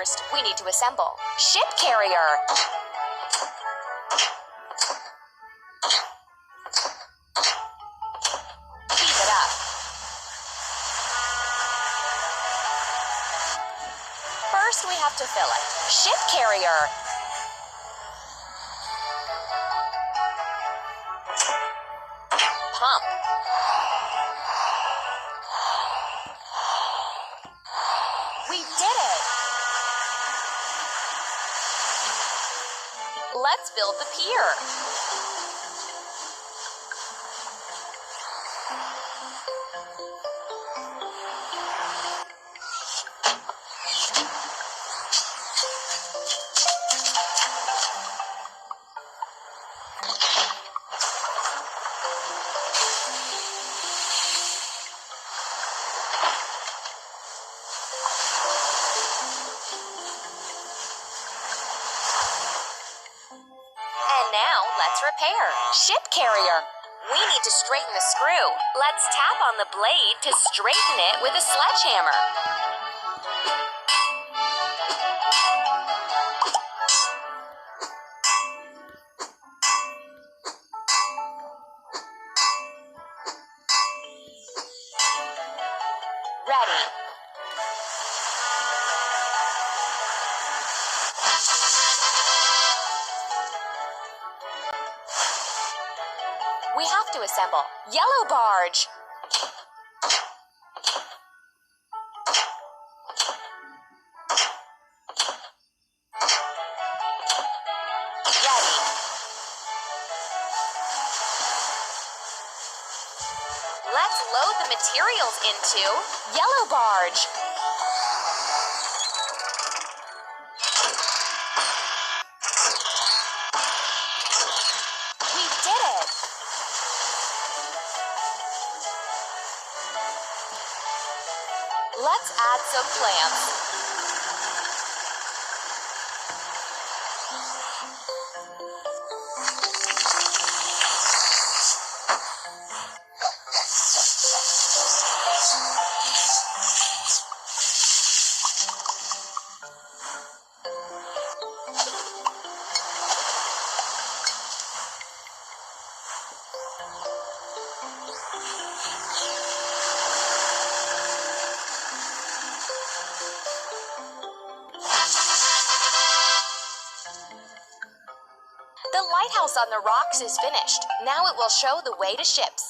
First, we need to assemble. Ship carrier. Heat it up. First, we have to fill it. Ship carrier. Pump. We did it! Let's build the pier. Now, let's repair. Ship carrier. We need to straighten the screw. Let's tap on the blade to straighten it with a sledgehammer. Ready. We have to assemble. Yellow barge. Ready. Let's load the materials into yellow barge. We did it. Let's add some plants. The lighthouse on the rocks is finished. Now it will show the way to ships.